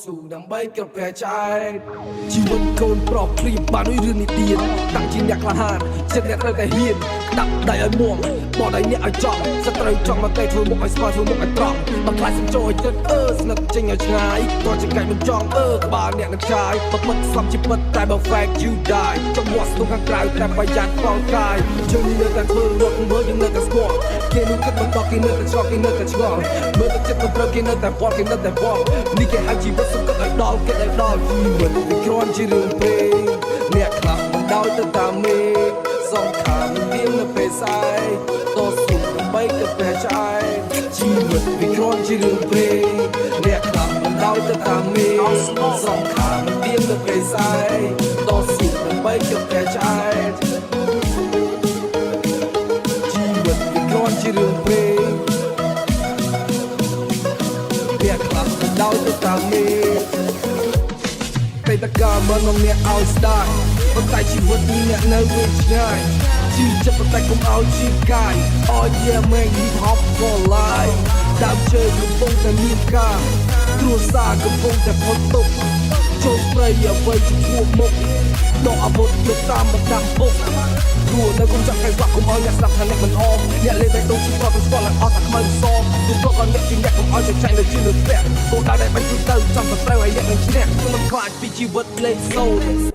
ស៊ូដើម្បីគ្រប់ព្រះចែកជីវិតកូនប្រុសព្រៀបបានដូចរឿងនិទានតាំងជាអ្នកក្លាហានចិត្តអ្នកត្រូវតែហ៊ានដាក់ដៃឲ្យមុំបោះដៃអ្នកឲ្យចង់សត្រូវចង់មកតែធ្វើមុខឲ្យស្មើធ្វើមុខឲ្យត្រង់បើខ្លាចសំចោឲ្យទឹកស្នឹកចេញឲ្យឆ្ងាយតោះចង្កេះមិនចង់ក្បាលអ្នកនឹងឆាយបើពិតស្លាប់ជាពិតតែបើ fact you die ចំវត្តស្ទងខាងក្រៅតែប្រយ័ត្នផងកាយយើងនៅតែធ្វើរត់មើលយើងនៅតែស្គាល់គេនឹងគិតមិនដល់គេនៅតែឆ្ងល់គេនៅតែឆ្ងល់មើលទៅចិត្តមិនត្រូវគេនៅតែបត់គេនៅតែបត់នេះគេហៅជីវិតសុខឲ្យដល់គេឲ្យដល់ជីវិតវាគ្រាន់ជារឿងព្រេងអ្នកខ្លះមិនដោយទៅតាមមេសងខាងទៀងនៅពេលស្អែកតស៊ូដើម្បីទៅព្រះចែកជីវិតវាគ្រាន់ជារឿងព្រេងអ្នកខ្លះមិនដោយទៅតាមមេសងខាងទៀងនៅពេលស្អែកតស៊ូដើម្បីទៅព្រះចែកជីវិតវាគ្រាន់ជារឿងព្រេងអ្នកខ្លះមិនដោយទៅតាមមេតែតកាមិនមកអ្នកឲ្យស្ដាយប៉ុន្តែជីវិតនេះអ្នកនៅវិញឆ្ងាយជីចិត្តប៉ុន្តែកុំឲ្យជីកាយអោយយ៉ាមេង hip hop for life ដើមជើងកំពុងតែមានការគ្រួសារកំពុងតែផុតទុកចូលព្រៃអ្វីជាឈ្មោះមុខដកអាវុធទៅតាមបណ្ដាពុកគួរនៅគុំចាក់កែវ៉ាក់កុំឲ្យអ្នកស្ដាប់ថាអ្នកមិនអមអ្នកលេងតែដូចជាគាត់ស្គាល់ឲ្យអត់តែខ្មៅសទូក៏គាត់អ្នកជាអ្នកកុំឲ្យចែកនៅជឿលើពាក់គោលដៅដែលបាញ់ទៅចាំតែត្រូវឲ្យអ្នកនឹងឈ្នះមិនខ្លាចពីជីវិតលេងសូន្យ